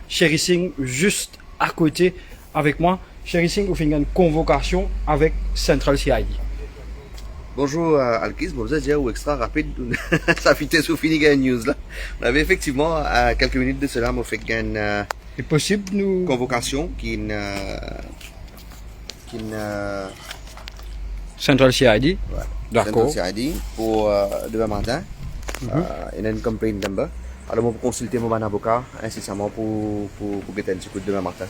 Sherry Singh juste à côté avec moi. Sherry Singh, vous faites une convocation avec Central CID. Bonjour Alkis, bon, vous êtes déjà ou extra rapide, ça fitait sous fini une news là. On avait effectivement à quelques minutes de cela, on fait une C'est possible nous convocation qui Central CID. ouais, D'accord. CID pour demain matin. Il y a une complaint number. Alors on peut consulter mon avocat incessamment pour guetter le coup de demain matin.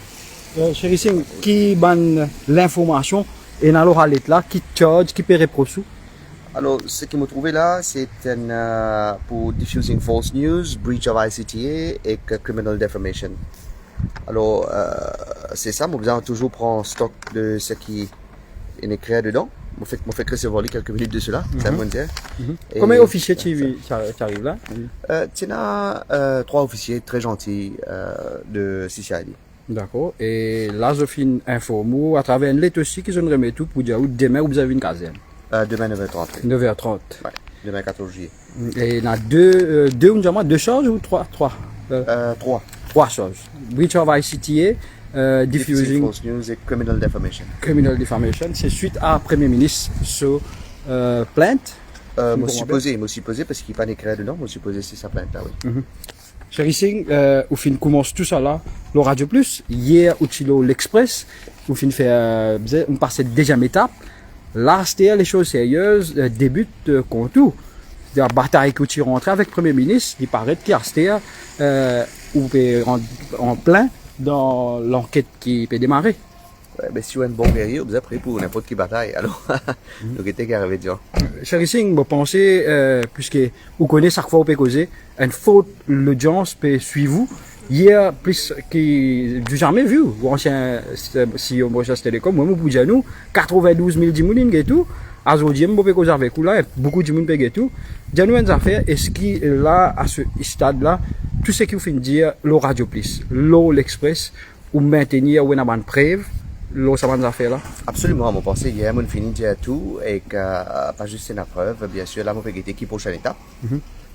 Sherry Singh, qui banne l'information et alors à là, qui charge, qui paierait pour sous. Alors, ce qui m'a trouvé là, c'est pour diffusing false news, breach of ICTA et criminal defamation. Alors, c'est ça, mon besoin toujours prendre stock de ce qui est écrit dedans. Mon fait recevoir quelques minutes de cela, c'est à mon dire. Combien d'officiers tu arrives là? Tu as 3 officiers très gentils de CCID. D'accord. Et là, je finis informé à travers une lettre aussi qui se remet tout pour dire où demain vous avez une caserne. Demain 9h30. 9h30. Ouais, demain 14 juillet. Et il y a deux charges ou trois? 3. 3 charges. Breach of ICTA, diffusing false news et criminal defamation. criminal defamation. C'est suite à Premier ministre sur plainte. Moi supposé parce qu'il n'y a pas d'écrit dedans, moi supposé c'est sa plainte là, oui. Sherry Singh, au fin commence tout ça là, le Radio Plus. Hier, au Chilo l'Express, au fin fait, on passait déjà étape. Là, c'était les choses sérieuses, débutent contre tout. La bataille que tu rentres avec le Premier ministre, il paraît qu'il y a en plein dans l'enquête qui peut démarrer. Ouais, mais si vous êtes un bon guerrier, vous êtes prêt pour n'importe quelle bataille. Alors, nous étions arrivés déjà. Sherry Singh, vous pensez, puisque vous connaissez chaque fois vous pouvez causer, une faute, l'audience peut suivre vous. Hier, plus que j'ai jamais vu, vous ancien CEO Mochas Telecom, moi, vous pouvez nous, 92 000 dimoulines et tout. Aujourd'hui, vous pouvez causer avec vous là, beaucoup de dimoulines et tout. Dis-nous une affaire, est-ce qu'il là, à ce stade-là, tout ce qu'il faut dire, le Radio Plus, l'Express, ou maintenir, ou une bonne preuve, l'eau, ça va nous affaire là? Absolument, mon pensée hier, mon fini déjà tout, et que, pas juste c'est la preuve, bien sûr, là, mon fait qui prochaine étape.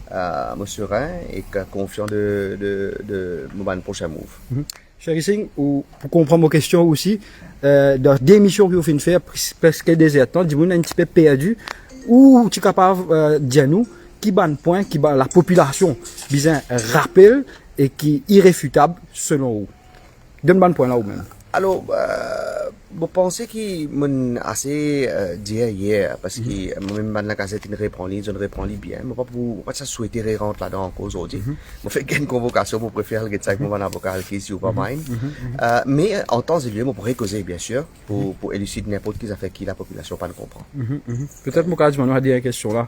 Moi serein et confiant de mon prochain move. Sherry Singh, pour comprendre vos questions aussi, dans des missions que vous faites faire, presque des temps, du monde un petit peu perdu, ou tu es capable de dire nous, qui ban point, qui ban la population, bien rappel et qui est irréfutable selon vous. Donne ban point là ou même. Alors, je pense qu'il m'a assez dit hier, parce que même dans la cassette, il reprend je ne reprends bien. Je ne pas souhaiter rentrer là-dedans encore aujourd'hui. Je fais une convocation pour préférer le avec mon avocat ici ou pas mine. Mais en temps et lieu, je pourrais causer, bien sûr, pour élucider n'importe qui a fait qui la population pas ne comprend. Peut-être, mon cas, je m'en ai dit une question là,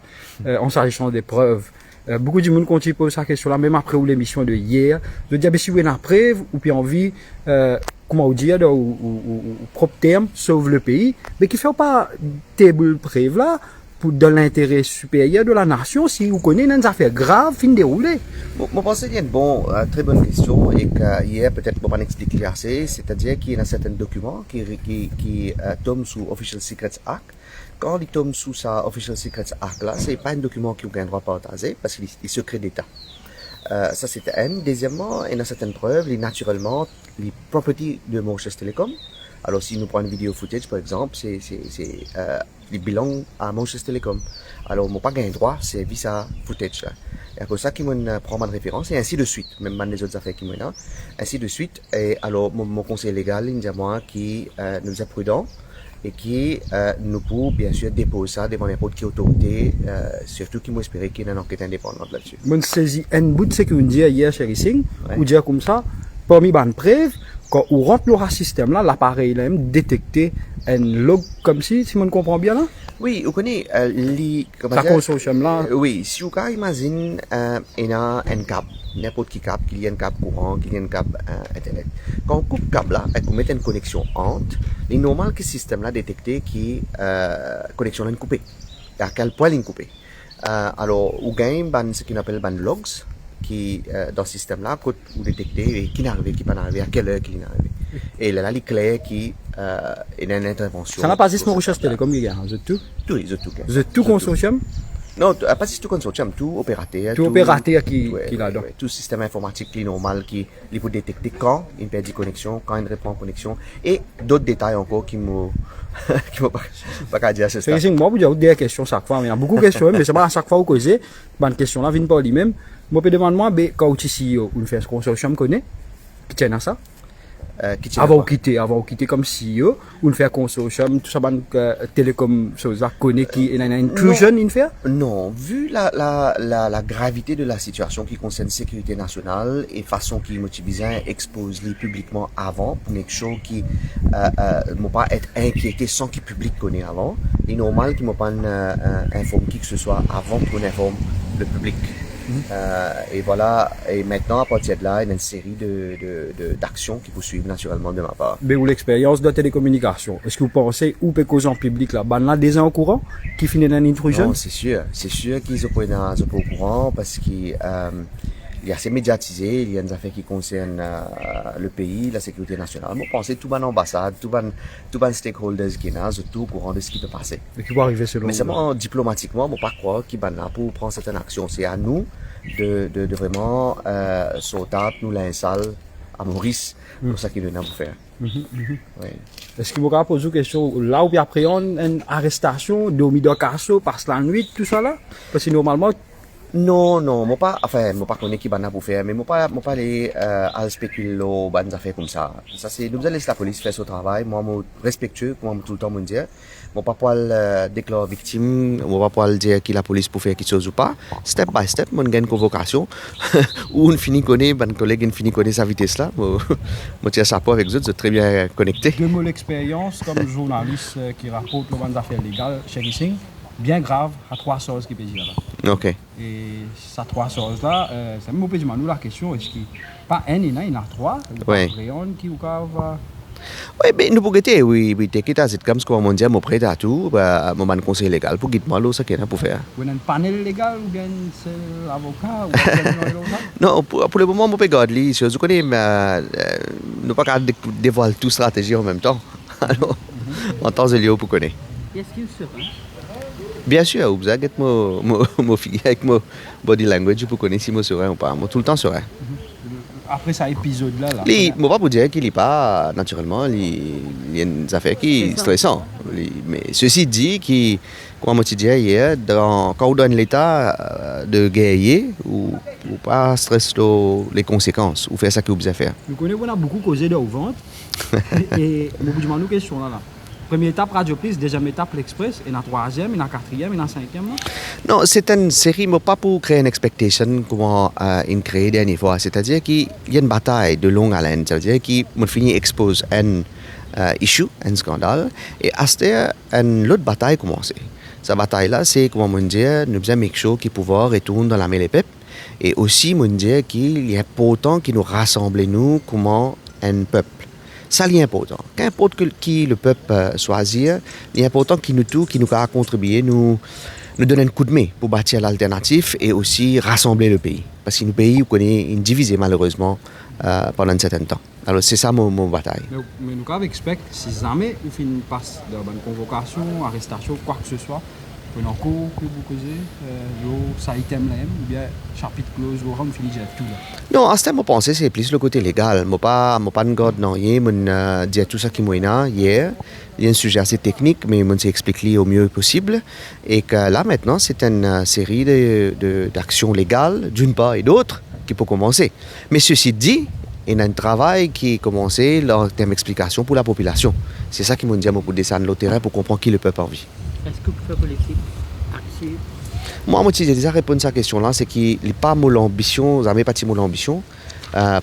en s'agissant des preuves. Beaucoup de monde continue poser cette question là, même après l'émission de hier. De dire, si vous avez une preuve, ou puis envie, comment on dit, ou propre terme, sauve le pays, mais qui ne fait pas table preuve là, pour dans l'intérêt supérieur de la nation, si vous connaissez une affaire grave, fin déroulée. Je pense qu'il y a une très bonne question et qu'hier, peut-être, pour pas expliquer assez, c'est-à-dire qu'il y a certains documents qui tombent sous Official Secrets Act. Quand il tombe sous sa Official Secrets Act là, c'est pas un document qui a un droit à partager parce qu'il est secret d'État. Ça c'était un. Deuxièmement, il y a certaines preuves, naturellement, les properties de Mauritius Telecom. Alors si nous prenons une vidéo footage par exemple, c'est les bilans à Mauritius Telecom. Alors moi pas gain droit, c'est visa footage là. Et pour ça qu'il me prend ma référence et ainsi de suite, même dans les autres affaires qui m'ont ainsi de suite. Et alors mon conseil légal, il dit à moi qui nous est prudent et qui nous peut bien sûr déposer ça devant n'importe quelle autorité, surtout qui m'espérait qu'il y ait une enquête indépendante là-dessus. Moi, saisis un bout de ce que vous dites hier, Sherry Singh, ou dire comme ça, parmi les preuves, quand on rentre le système là, l'appareil là même détecter un log comme si on comprend bien là? Oui, vous connaissez ça consortium là? Oui, si vous imaginez il y a un câble, n'importe qui câble, qu'il y a un câble courant, qu'il y a un câble internet. Quand on coupe le câble là et qu'on met une connexion entre, il est normal que le système là détecte que connexion là est coupée. Et à quel point elle est coupée. Alors, vous gagnez ce qu'on appelle ban logs, qui dans ce système là, vous détectez qui n'est arrivé, qui n'est pas arrivé, à quelle heure qui est arrivé. Et là, les clés qui il y a une intervention. Ça n'a pas dit Mauritius Telecom, les gars, vous êtes tout? Oui, vous êtes tout. Vous êtes tout consortium? Non, pas juste tout consortium, tout opérateur. Tout opérateur qui ouais, là-dedans. ouais, tout système informatique qui est normal, qui peut détecter quand il perd de connexion, quand il reprend connexion, et d'autres détails encore qui m'ont qui m'ont pas dire à ce stade. C'est moi, vous avez des questions chaque fois. Il y a beaucoup de questions, mais c'est pas à chaque fois que vous causez. Bonne question là, vient pas lui-même. Moi, je demande moi, quand tu CEO, on fait ce consortium connaît, qui tient à ça. Avant de quitter comme CEO, on fait un consortium, tout ça, télécom, chose là, connaît qui est une intrusion, il fait? Non, vu la gravité de la situation qui concerne sécurité nationale et façon qui motive expose les publiquement avant pour make sure qui ne pas être inquiété sans qu'il public connaît avant. Il est normal qu'il ne pas informe qui que ce soit avant qu'on informe le public. Et voilà, et maintenant à partir de là, il y a une série d'actions qui poursuivent naturellement de ma part. Mais ou l'expérience de télécommunication, est-ce que vous pensez ou peut causer en public là, là déjà au courant qui finit dans l'intrusion? Non, c'est sûr qu'ils sont pas au courant parce qu'il il est assez médiatisé, il y a des affaires qui concernent le pays, la sécurité nationale. Moi, je pense que tout les ambassade, tout les stakeholders qui sont tout au courant de ce qui peut passer. Et qui va arriver selon mais seulement diplomatiquement, je ne peux pas croire qu'ils sont là pour prendre certaines actions. C'est à nous de vraiment sauter, nous l'installer à Maurice, pour ça qu'il est là pour faire. Ouais. Est-ce que vous pouvez poser une question là où il y a une arrestation, d'homme casso, parce que la nuit, tout ça là? Parce que normalement, non, moi pas connais qui bana pour faire, mais moi pas aller à spéculer aux bonnes affaires comme ça. Ça c'est, nous allons laisser la police faire son travail. Moi, respectueux, comme tout le temps me dire. Moi pas pour déclarer victime, moi pas pour dire que la police pour faire quelque chose ou pas. Step by step, moi gagne une convocation. Ou on finit connaître, ben collègue finit connaître sa vitesse là. Moi tiens ça pas avec eux, c'est très bien connecté. De mon expérience comme journaliste qui rapporte les bonnes affaires légales chez Racing, bien grave, à 3 choses qui peut dire là. Ok. Et ces 3 choses-là, ça me pose la question, est-ce qu'il n'y a pas un, il y en a 3? Oui. Qui va... Oui, mais nous pouvons dire, oui, c'est comme ce qu'on m'a dit, mon prêt à tout, mon conseil légal pour guider moi, ça qu'il y a pour faire. Vous avez un panel légal ou bien c'est l'avocat ou non, pour le moment, mon père garde lui, je connais, mais nous pas qu'à dévoiler toute stratégie en même temps. Alors, en temps et lieu pour connaître. Est-ce qu'il sera? Bien sûr, vous avez mon fille avec mon body language pour connaître si je serai ou pas. Moi, tout le temps serai. Après cet épisode-là, là. Je ne vais pas vous dire qu'il n'est pas, naturellement, il y a des affaires qui sont stressantes. Mais ceci dit, comme je disais hier, quand on donne l'état de guerrier, ou pas stress les conséquences, ou faire ça que vous avez faire. Nous connaissons, on a beaucoup causé de vente. Et je vous demande une question là. Première étape Radio Plus, deuxième étape l'Express, et la troisième, et la quatrième, et la cinquième. Non, c'est une série, mais pas pour créer une expectation comme on crée dernière fois. C'est-à-dire qu'il y a une bataille de longue haleine. C'est-à-dire qu'on finit expose un issue, un scandale, et à ce moment une autre bataille commence. Cette bataille-là, c'est, comment on dit, nous faisons make sure qu'il pouvoir retourner dans la mêlée pep, et aussi, on dit qu'il y a pourtant qui nous rassemble, nous, comme un peuple. Ça, c'est important. Qu'importe qui le peuple choisit, il est important qu'il nous a contribué, nous donne un coup de main pour bâtir l'alternative et aussi rassembler le pays. Parce que le pays connaît une divisé malheureusement pendant un certain temps. Alors c'est ça mon bataille. Mais nous avons expect si jamais il finit une passe de convocation, arrestation, quoi que ce soit, pour un cours que vous causez, ça item là, ou bien chapitre close, on finit tout là. Non, à ce moment, je pense c'est plus le côté légal. Je ne pas de garde, non. Je dis tout ça qui m'a hier. Il y a un sujet assez technique, mais je explique au mieux possible. Et que là, maintenant, c'est une série d'actions légales, d'une part et d'autre, qui peut commencer. Mais ceci dit, il y a un travail qui est commencé en termes d'explication pour la population. C'est ça qui m'a dit pour descendre le terrain pour comprendre qui le peuple a envie. Est-ce que vous faites politique active? Moi, j'ai déjà répondu à cette question-là, c'est qu'il n'est pas mon ambition, jamais pas mon ambition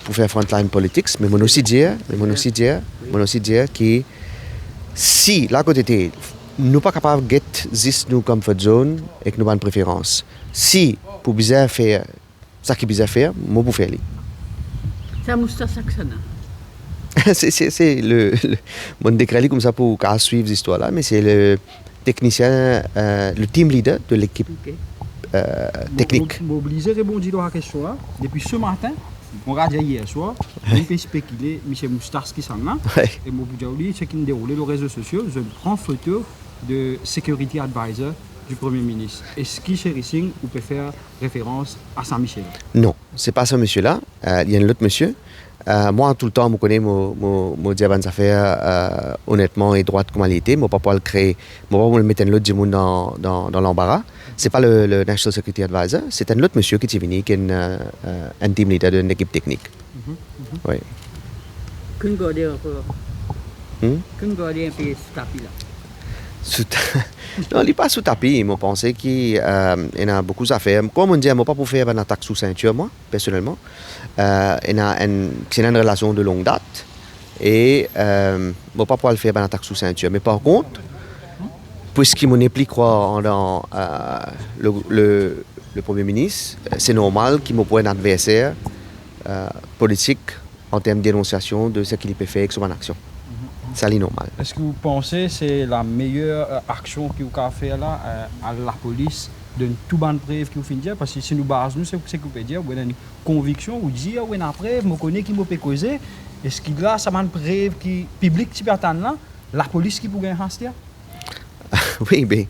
pour faire frontline politics, mais mon aussi dire que si la côté nous ne pas capable de get nous comme comfort zone et que nous avons une préférence, si pour bien faire ça qui bien faire, moi pour faire. C'est un moustache saxona. c'est mon décret comme ça pour suivre cette histoire-là, mais c'est le technicien, le team leader de l'équipe technique. Mobiliser, répondre à la question là. Depuis ce matin, on regarde hier soir, on peut spéculer, M. Moustache qui s'en là, et mon boudjaouli, ce qui me déroule les réseaux sociaux, je prends photo de security advisor du Premier ministre. Est-ce qu'il chez Racing ou peut faire référence à Saint-Michel? Non, c'est pas ce monsieur-là. Il y a un autre monsieur. Moi, tout le temps, je connais mon diable affaires honnêtement et droite comme elle était. Je ne peux pas le créer. Je ne peux pas le mettre un autre monde dans l'embarras. C'est pas le National Security Advisor. C'est un autre monsieur qui est venu, qui est un team leader d'une équipe technique. Oui. Qu'une garder encore. Qu'une garder un peu ce tapis là. Non, il n'est pas sous tapis. Je pense qu'il y a beaucoup d'affaires. Comme on dit, je ne peux pas pour faire une attaque sous ceinture, moi, personnellement. C'est une relation de longue date. Et je ne peux pas pouvoir le faire une attaque sous ceinture. Mais par contre, puisqu'il ne plus croire dans le Premier ministre, c'est normal qu'il me prenne un adversaire politique en termes de dénonciation de ce qu'il peut faire avec son action. C'est normal. Est-ce que vous pensez que c'est la meilleure action que vous pouvez faire là à la police de tout ban de preuve que vous finissez? Parce que si nous basons, c'est ce que vous pouvez dire, vous avez une conviction, vous dites, oui, une preuve, je connais qui peut causer. Est-ce qu'il y a une preuve qui publique qui peut attendre là, la police qui peut gagner un? Oui, mais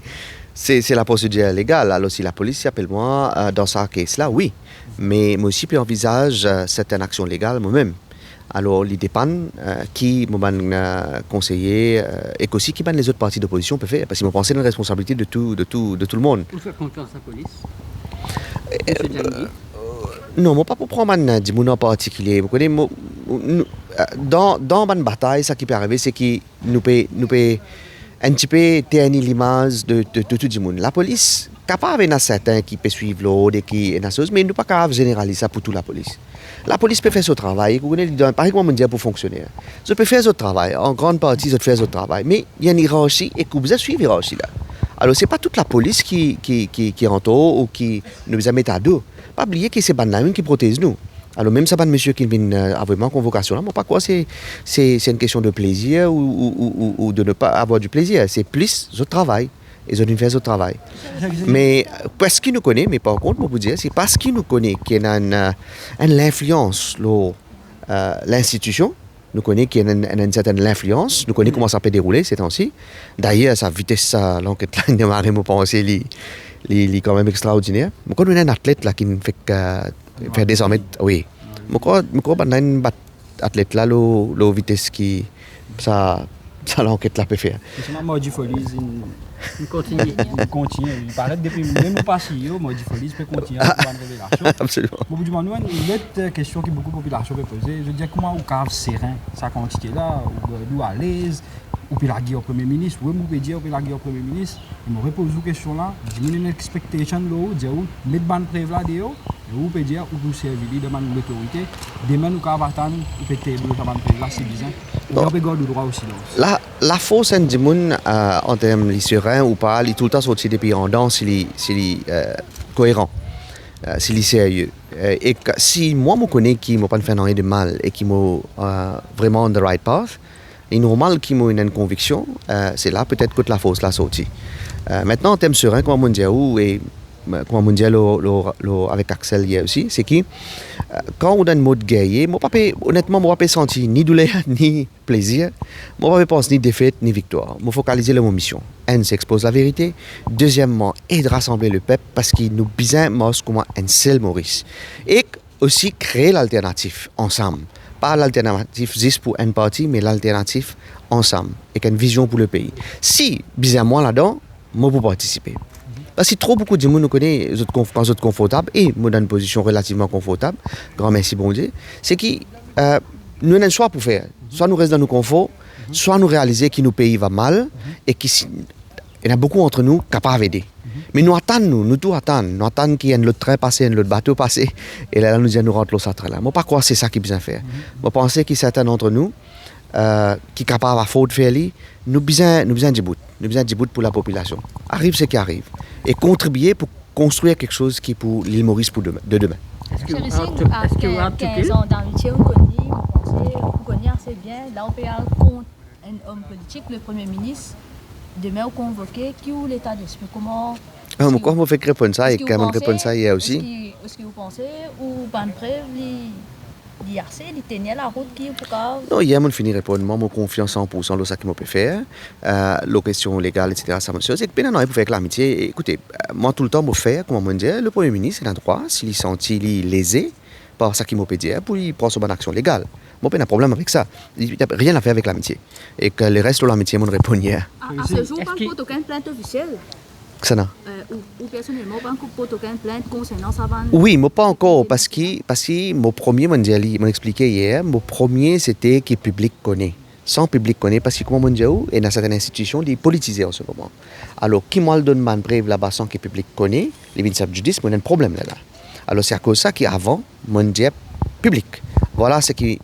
c'est la procédure légale. Alors si la police appelle moi dans ce cas-là, oui. Mais moi aussi, je envisage certaines actions légales moi-même. Alors, il dépend qui m'a conseillé et aussi qui les autres partis d'opposition peuvent faire. Parce qu'ils m'ont pensé dans la responsabilité de tout le monde. Vous faites confiance à la police? Non, pas pour prendre un monde en particulier. Vous connaissez, dans une bataille, ce qui peut arriver, c'est que nous pouvons un petit peu ternir l'image de tout le monde. La police, capable de certains qui peuvent suivre l'ordre et qui est chose, mais nous ne pouvons pas généraliser ça pour toute la police. La police peut faire son travail. Vous connaissez, par exemple, dire pour fonctionner. Je peux faire son travail. En grande partie, je fais son travail. Mais il y a une hiérarchie et que vous avez suivi hiérarchie là. Alors, ce n'est pas toute la police qui entoure ou qui nous a mis à dos. Pas oublier que c'est Banlamin qui protège nous. Alors, même ça, monsieur qui vient avoir une convocation là, moi, pas quoi, c'est une question de plaisir ou de ne pas avoir du plaisir. C'est plus le travail. Ils ont fait ce travail. Mais parce qu'ils nous connaissent, mais par contre, pour vous dire, c'est parce qu'ils nous connaissent qu'il y a une influence l'institution. Nous connaissons qu'il y a une certaine influence. Nous connaissons comment ça peut dérouler ces temps-ci. D'ailleurs, sa vitesse, l'enquête là, il démarre, je pense, il est quand même extraordinaire. Mais quand on a un athlète là qui nous fait faire désormais, oui. Je crois qu'il y a un athlète là, la vitesse qui ça l'enquête là peut faire. C'est Modi Folies. Il continue. Il continue. Il paraît que depuis même pas si Modi Folies peut continuer à faire une révélation. Absolument. Bon, du moment une autre question que beaucoup de population peut poser, je veux dire comment on cave serein sa quantité là, ou à l'aise, ou puis la guerre au Premier ministre, ou vous pouvez dire ou la guerre au Premier ministre, il me repose une question là, j'ai une expectation là, dire où mettre ban preuve là dehors, et vous pouvez dire ou vous servir de l'autorité, demain nous cave attendre, ou peut être ban preuve là, c'est bizarre. On peut garder le droit au silence. La fausse indimun en termes de serein ou pas, il est tout le temps sorti des pays en danse, il est cohérent, s'il est sérieux. Et si moi je connais qui m'a pas fait rien de mal et qui m'a vraiment on the right path, il est normal qu'il m'a une conviction, c'est là peut-être que la fausse l'a sorti. Maintenant en termes serein, comme on dit et comme on dit avec Axel hier aussi, c'est que quand on a un mode guerrier, honnêtement, je ne pas sentir ni douleur ni plaisir, je ne pas penser ni défaite ni victoire. Je focaliser sur mon mission. Un, c'est exposer la vérité. Deuxièmement, et de rassembler le peuple parce qu'il nous besoin comme un seul Maurice. Et aussi créer l'alternative ensemble. Pas l'alternative juste pour une partie, mais l'alternative ensemble, avec une vision pour le pays. Si, bizarrement là-dedans, je peux participer. Parce que trop beaucoup de gens nous connaissent quand vous êtes confortable et nous dans une position relativement confortable, grand merci bon Dieu, c'est que nous avons un choix pour faire. Soit nous restons dans nos conforts, soit nous réaliser que nos pays va mal et qu'il y a beaucoup entre nous capables d'aider. Mais nous attendons, nous tout attendons. Nous attendons qu'il y ait un autre train passé, un autre bateau passé et là nous disons nous rentrons l'autre train là. Moi, pas croire que c'est ça qui est bien faire. Moi, penser que certains d'entre nous qui sont capables à faute faire, nous besoin de bout. Nous besoin de bout pour la population. Arrive ce qui arrive. Et contribuer pour construire quelque chose qui est pour l'île Maurice de demain. Est-ce que Celui-ci, vous à avez 15 ans dans le métier, on connaît assez bien. Là, on peut aller contre un homme politique, le Premier ministre. Demain, on convoqué qui ou l'état d'esprit. Comment. Pourquoi on fait répondre ça et quand on répond ça hier aussi? Est-ce que vous pensez ou pas de preuve l'IRC, il tenait la route qui pour qu'à Non, hier, je finis répondre, moi, j'ai confiance 100% dans ce qu'il peut faire. La question légale, etc., ça me chose. Et puis, non, il faut faire avec l'amitié. Écoutez, moi, tout le temps, je fais, comment dire, le Premier ministre, il a le droit, s'il sent lésé par ce qu'il peut dire, pour il prendre son bonne action légale. Moi, pas de problème avec ça. Il n'y a rien à faire avec l'amitié. Et que le reste de l'amitié, je réponds hier. À ce jour, pas de aucune plainte officielle. Ça n'a. Ou personnellement, pas de aucune plainte concernant ça. Oui, mais pas encore, parce que mon premier, mon expliqué hier, mon premier, c'était que le public connaît. Sans public connaît, parce que comme on dit, et dans certaines institutions, il est politisé en ce moment. Alors, qui moi le donne man brève là-bas sans que le public connaît, les ministères de justice, on a un problème là. Alors, c'est à cause de ça qu'avant, mon dit public. Voilà ce qui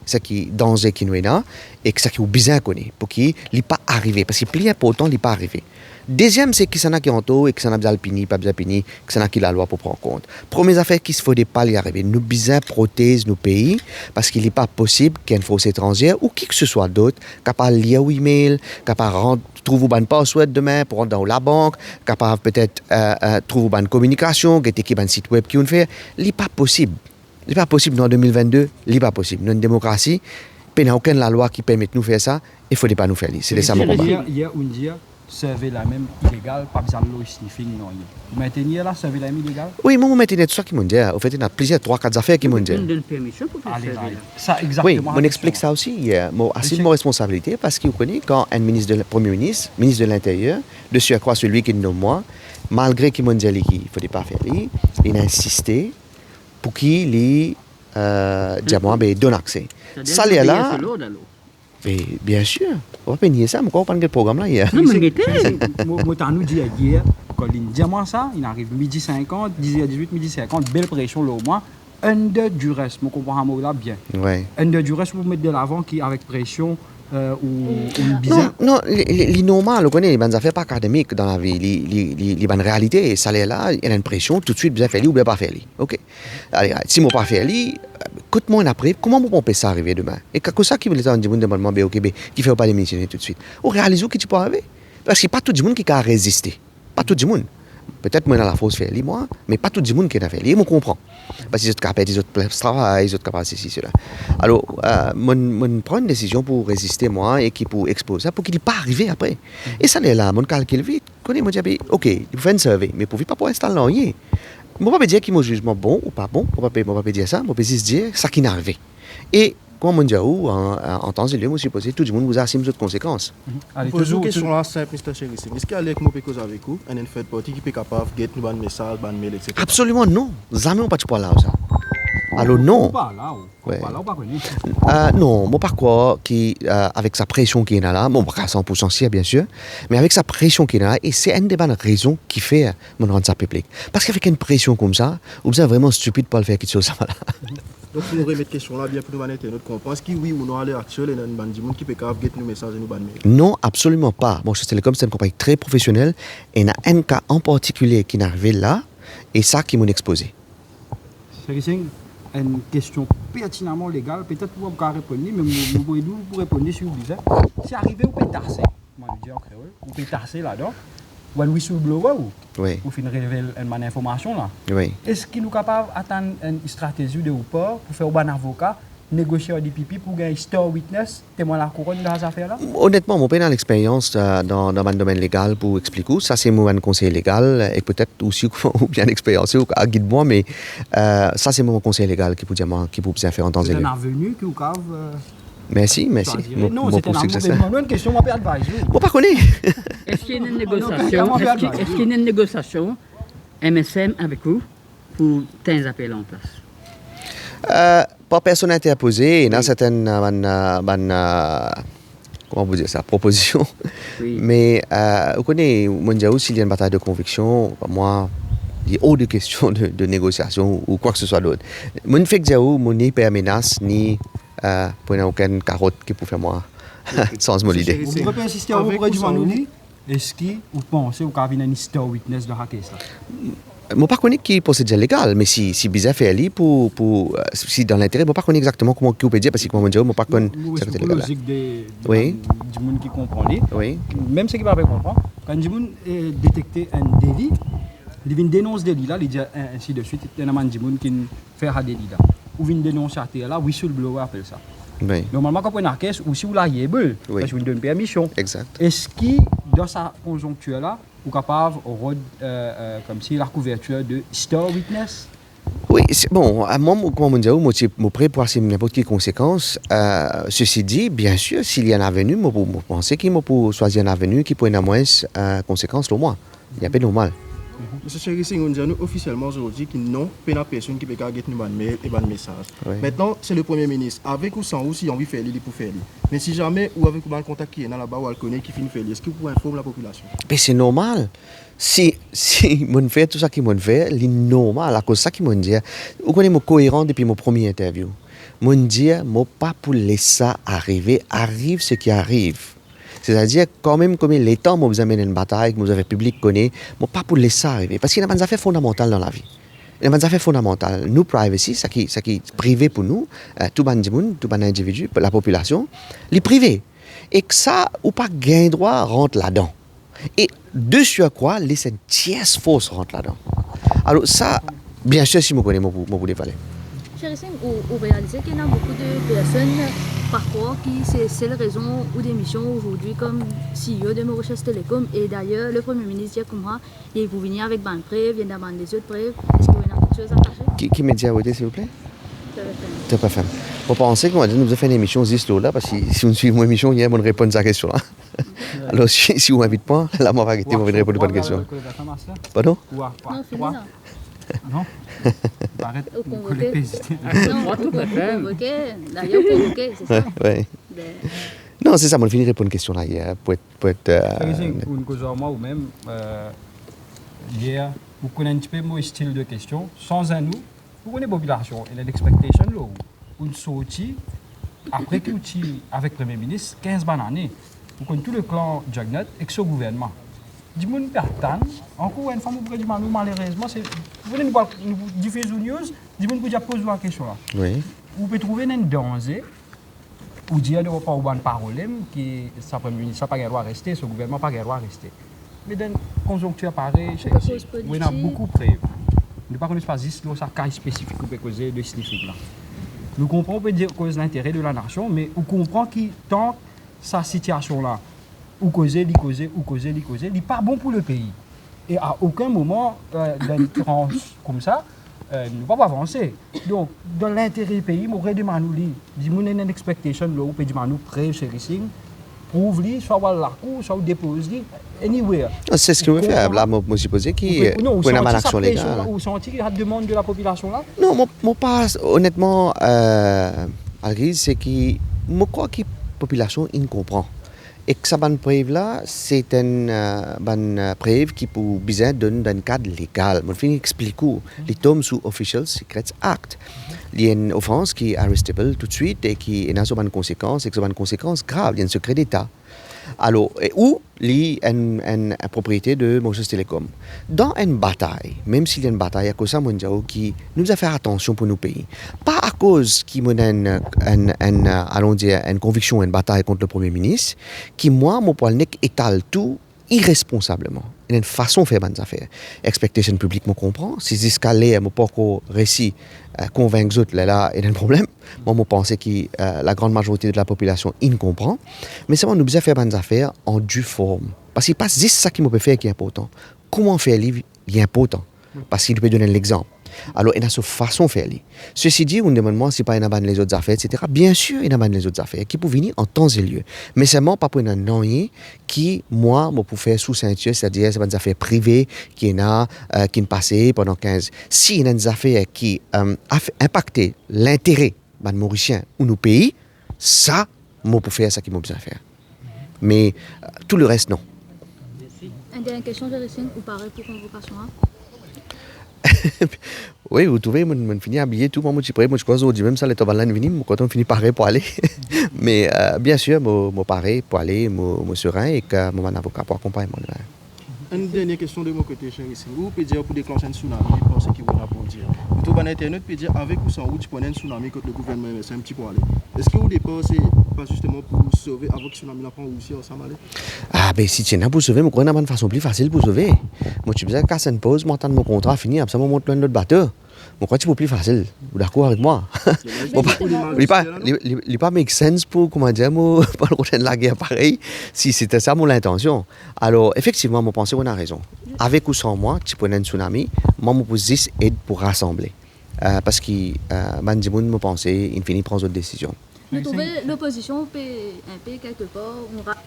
danger qui nous est là et que ça qui est bien connu pour qu'il n'est pas arrivé parce que plus important il n'est pas arrivé. Deuxième c'est que ça n'a qui en taux et que ça n'a pas pini que ça n'a qui la loi pour prendre en compte. Première affaire qu'il ne faut pas y arriver. Nous bien protéger nos pays parce qu'il n'est pas possible qu'il y ait une fausse étrangère ou qui que ce soit d'autre capable de lire email, capable de trouver un password demain pour rentrer dans la banque, capable peut-être trouver une communication, qui un site web qui on fait. Il n'est pas possible. Ce n'est pas possible en 2022, ce n'est pas possible. Dans une démocratie, il n'y a aucune loi qui permet de nous faire ça, il ne faut pas nous faire. C'est ça mon problème. Hier, on dit, servir la même illégale, pas besoin de l'eau sniffing, non. Vous maintenez là, servir la même illégale? Oui, moi, je maintenais tout ça qui m'ont dit. En fait, il y a plusieurs, 3-4 affaires qui m'ont dit. On donne permission pour faire ça, exactement. Oui, on explique ça aussi. C'est une responsabilité parce que vous connaissez, quand un Premier ministre, ministre de l'Intérieur, de surcroît celui qui nomme moi, malgré qu'il m'a dit qu'il ne fallait pas faire, il a insisté pour qu'il donne accès. Ça, il est là. Et bien sûr, on va pas nier ça, mais on va pas le programme là hier. Non, mais moi, nous dit hier, quand il dit moi ça, il arrive midi 50, 10h18, midi 50, belle pression là au moins. Un de durée, je comprends là bien. Ouais. Un de durée, vous mettre de l'avant qui avec pression ou bizarre. Non, les normal, on connaît les bonnes affaires pas académiques dans la vie, les bonnes réalités. Ça là, il y a une pression, tout de suite, bien faire ou bien pas faire. Ok. Allez, si moi pas faire, écoute-moi après, comment on peut ça arriver demain? Et qu'est-ce ça qui veut les gens dire demandement au Québec, qui fait pas démissionner tout de suite? On réalise que tu peux arriver. Parce que pas tout le monde qui a résisté. Pas tout le monde. Peut-être moi dans la fausse faire moi, mais pas tout le monde qui a fait. On comprend. Parce que les autres capables, les autres travail, les autres capables ceci, cela. Alors, je prends une décision pour résister moi et qui pour exposer ça pour qu'il n'y pas arrivé après. Et ça là, mon calcul vite. Connais moi dis OK, il faut faire une survey, mais pour pas pour installer rien. Je ne peux pas dire qu'il y a un jugement bon ou pas bon, je ne peux pas dire ça, je peux juste dire ça qui est arrivé. Et comme on dit en temps et lieu, je suppose tout le monde vous assume les conséquences. Allez, pose une question là simple, Mr. Chérissime. Est-ce qu'il y a quelqu'un qui peut avec vous, un fait partie qui est capable de get un message, un mail, etc. Absolument non. Jamais on ne peut pas là ça. Alors non. Non, moi par quoi qui avec sa pression qui est là, bon pas 100% sûr bien sûr, mais avec sa pression qui est là, et c'est une des bonnes raisons qui fait mon rendre ça public. Parce qu'avec une pression comme ça, vous êtes vraiment stupide pour le faire quelque chose ça. Donc pour nous remettre question là bien pour nous maniter notre comprendre est-ce que oui ou non à l'heure actuelle il y a une bande de monde qui peut capable get nos messages et nous ban mail. Non, absolument pas. Bon, chez Télécom c'est une compagnie très professionnelle et il y a un cas en particulier qui est arrivé là et ça qui m'a exposé. Une question pertinemment légale, peut-être vous pouvez répondre, mais vous pouvez répondre si vous voulez. Si arrivé, vous pouvez tasser, moi je dis en créole, vous pouvez tasser là-dedans, ou un whistleblower, oui. Vous faites révéler une information là. Oui. Est-ce qu'il nous capable d'attendre une stratégie de ou pas pour faire un avocat, négocier des pipi pour gagner star witness, témoin la couronne dans cette affaire-là? Honnêtement, mon père a l'expérience dans le domaine légal pour expliquer. Ça, c'est mon conseil légal et peut-être aussi ou bien expérience ou à guide-moi, mais ça, c'est mon conseil légal qui peut dire qui peut bien faire en temps et lieu. C'est un avenue qui vous cave. Merci. Non, c'est une question, moi, pas advice. Moi, pas connais. Est-ce qu'il y a une négociation, est-ce qu'il y a une négociation MSM avec vous pour tes appels en place? Pas personne interposé, il y a certaines comment vous dire ça, proposition. Oui. Mais vous connaissez, s'il y a une bataille de conviction, moi, il y a hors de question de négociation ou quoi que ce soit d'autre. Je ne fais que mon ni per menace, ni pour aucune carotte qui peut faire moi sans mon idée. Vous pouvez insister auprès du Manouli. Est-ce que vous pensez qu'il y a une star witness dans la question? Je ne sais pas qui est procédure légale, mais si bizarre fait aller si dans l'intérêt, je ne sais pas exactement comment on peut dire parce que moi je ne sais pas comment c'est la logique des gens qui comprennent. Oui. Même ceux qui ne peuvent pas comprendre, quand les gens détectent un délit, ils dénoncent le délit là, ils disent ainsi de suite, il y a des gens qui font un délit là. ou une dénonciateur là, whistleblower appelle ça. Oui, Normalement, quand on a une orchestre, ou si vous l'avez, Oui. parce que vous donne permission. exact. Est-ce que dans sa conjoncture là, vous êtes capable de comme si la couverture de Star Witness? Oui, bon, moi, comment dire, moi, je suis prêt pour avoir n'importe quelle conséquence. Ceci dit, bien sûr, s'il y a un avenue, moi, je pense qu'il faut choisir un avenue qui peut avoir moins conséquences pour moi. Il n'y a pas de normal. Monsieur Chérissi, on dit à nous officiellement aujourd'hui qu'il n'y a pas de personne qui peut garder un mail et un message. Oui. Maintenant, c'est le Premier ministre. Avec ou sans ou, si on veut faire, il pour faire. Mais si jamais, ou avec un contact qui est là-bas, ou elle connaît, qui finit faire, est-ce que vous pouvez informer la population? Mais c'est normal. Si mon fait tout ça qui m'ont fait, c'est normal. À cause de ça qui m'ont dit, vous connaissez mon cohérent depuis mon premier interview. Mon dit, moi pas pour laisser ça arriver, arrive ce qui arrive. C'est-à-dire, quand même, comme les temps, vous amène une bataille, que vous avez public connaît, moi pas pour laisser ça arriver. Parce qu'il y a des affaires fondamentales dans la vie. Il y a des affaires fondamentales. Nous, privacy, ça qui est privé pour nous, tout le individu, la population, les privés. Et que ça, ou pas gain droit, rentre là-dedans. Et de sur quoi, laisser une tierce force rentre là-dedans. Alors ça, bien sûr, si vous connaissez, vous pouvez parler. Chérissim, vous réalisez qu'il y a beaucoup de personnes parfois qui c'est la raison ou des missions aujourd'hui comme CEO de Mauritius Telecom et d'ailleurs le Premier ministre dit comme moi, il vous venir avec ban preuve, il y a des autres preuves. Est-ce que vous avez quelque chose à cacher? Qui me dit à voter, s'il vous plaît? Tu pas fait. Vous pensez que moi, nous avons fait une émission juste là, parce que si vous suivez mon émission, il y a mon réponse à la question là. Alors si vous m'invitez pas, là, moi, je vais répondre à la question. Pardon? Non, fini là. Non. Arrête. Vous convoquez. Non, vous convoquez. D'ailleurs, vous convoquez, c'est ça. Ouais. Non, c'est ça, moi, je finis de répondre à la question là. Pour être Une cause moi ou même, hier, vous connaissez un petit peu mon style de question. Sans un nous, vous connaissez la population et l'expectation là, une sortie, après que vous avec le Premier ministre, 15 bananes, vous connaissez tout le clan Jugnet et ce gouvernement. Dis-moi une personne, encore une fois, vous pouvez dire malheureusement, vous voulez nous diffuser une news, dis-moi que vous poser la question là. Oui. Vous pouvez trouver un danger, ou dire de ne pas avoir un problème, que ça Premier ministre n'a pas le droit de rester, ce gouvernement n'a pas le droit de rester. Mais dans une conjoncture pareille, il y a beaucoup de preuves. Nous ne connaissons pas juste le cas spécifique qui peut causer de sniffing là. Nous comprenons, on peut dire cause l'intérêt de la nation, mais on comprend que tant sa situation là, ou causer, n'est pas bon pour le pays. Et à aucun moment, dans une tranche comme ça, nous ne pouvons pas avancer. Donc, dans l'intérêt du pays, je vais demander, dis-moi une expectation, là, on peut demander prêt, chérissing, prouve-le, soit la cour, soit dépose-le, anywhere. C'est ce que vous faites. Là, moi, je suppose qu'il y a une action légale. Vous sentez qu'il y a une demande de la population là? Non, moi pas, honnêtement, Algris, c'est que moi crois que la population il comprend. Et que ça bonne preuve là, c'est une bonne preuve qui peut bien donner dans un cadre légal. Je vais expliquer. Les tombes sous Official Secrets Act. Il y a une offense qui est arrestable tout de suite et qui a une conséquence, et qui a une conséquence grave. Il y a un secret d'État. Alors, où il y a une propriété de Mauritius Telecom. Dans une bataille, même s'il y a une bataille à cause de ça, qui nous a fait attention pour nos pays. Pas à cause qu'il y a une conviction, une bataille contre le Premier ministre, qui, moi, mon poil étale tout irresponsablement. Il y a une façon de faire des affaires. Expectation publique, je comprends. Si c'est escalé, je ne peux pas réussir à convaincre les autres, là, il y a un problème. Moi, je pense que la grande majorité de la population, il comprend. Mais c'est vrai, nous devons faire des affaires en due forme. Parce que c'est pas juste ça qui peut faire qui est important. Comment faire il est important. Parce qu'il peut donner l'exemple. Alors, il y a cette façon de faire. Ceci dit, on demande moi si pas il y a les autres affaires, etc. Bien sûr, il y a les autres affaires qui peuvent venir en temps et lieu. Mais c'est pas pour un non qui, moi, je peux faire sous ceinture, c'est-à-dire c'est des affaires privées qui ne passent pendant 15. Si il y a des affaires qui impactent l'intérêt des Mauriciens ou nos pays, ça, je peux faire ça qui m'a besoin de faire. Mais tout le reste, non. Une dernière question, Chérissim, ou pareil pour convocation? Oui, vous trouvez, je finis habillé tout, moi je suis prêt, moi je crois aujourd'hui même ça les tobalans venir, quand on finit pareil pour aller. Mais bien sûr, moi pareil pour aller, moi serein et que mon avocat pour accompagner moi. Une dernière question de mon côté, Chérissim. Vous pouvez dire pour déclencher un tsunami, pensez qu'il vous a pour dire. Vous trouvez Internet, peut dire avec ou sans vous, tu prenais un tsunami contre le gouvernement, c'est un petit peu aller. Est-ce que au départ, c'est pas justement pour vous sauver avant que le tsunami n'apprend aussi ensemble aller? Ah, ben si tu es là pour sauver, je crois qu'il y a une façon plus facile pour sauver. Moi, tu me disais, casse une pause, moi, mon contrat fini, après ça, je monte plein d'autres bateaux. Pourquoi tu peux plus facile? Vous d'accord avec moi? Il pas make sense pour, comment dire, moi, pas le côté de la guerre pareil, si c'était ça mon intention. Alors, effectivement, moi, pense qu'on a raison. Avec ou sans moi, tu prenais un tsunami, moi, je pose 10 aides pour rassembler. Parce que, Bandimoun, me pensait, il finit prendre d'autres décisions. Vous trouvez l'opposition peut un peu quelque part,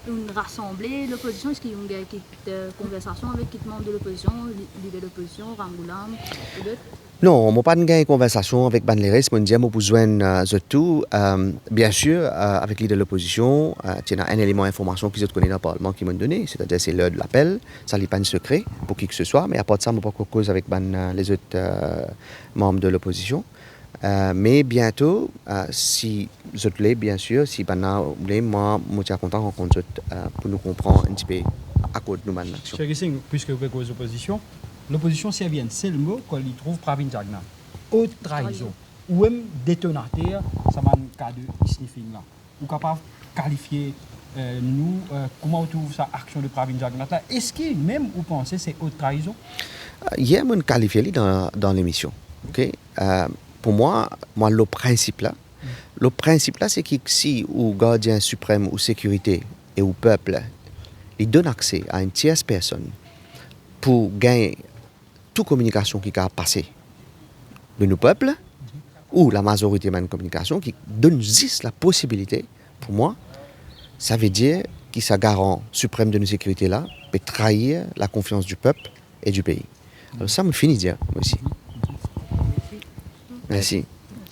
on rassembler l'opposition, est-ce qu'il y a une conversation avec les membres de l'opposition, l'idée de l'opposition, Rangoulam et d'autres? Non, je n'ai pas de conversation avec Ban Leres, je dis que j'ai besoin de tout. Bien sûr, avec l'idée de l'opposition, il y a un élément d'information qu'ils ont donné dans le Parlement qui m'ont donné, c'est-à-dire c'est l'heure de l'appel, ça n'est pas un secret pour qui que ce soit, mais à part de ça, je n'ai pas de cause avec les autres membres de l'opposition. Mais bientôt, si vous voulez, bien sûr, si vous voulez, moi, je suis content de rencontrer pour nous comprendre un petit peu à quoi nous menons l'action. Puisque vous êtes aux oppositions, l'opposition, c'est bien, c'est le mot qu'on y trouve Pravin Jagna. Haute trahison, ou même détonateur, ça m'a un cas de sniffing là. Vous êtes capable de qualifier nous, comment vous trouvez ça, action de Pravin Jagna là? Est-ce que même vous pensez que c'est haute trahison? Hier, je qualifié dans l'émission. Okay? Pour moi, le principe là, c'est que si le gardien suprême ou sécurité et au peuple, il donne accès à une tierce personne pour gagner toute communication qui a passé de nos peuples, ou la majorité de la communication qui donne juste la possibilité, pour moi, ça veut dire que ce garant suprême de nos sécurités là peut trahir la confiance du peuple et du pays. Alors ça me finit de dire aussi. Merci.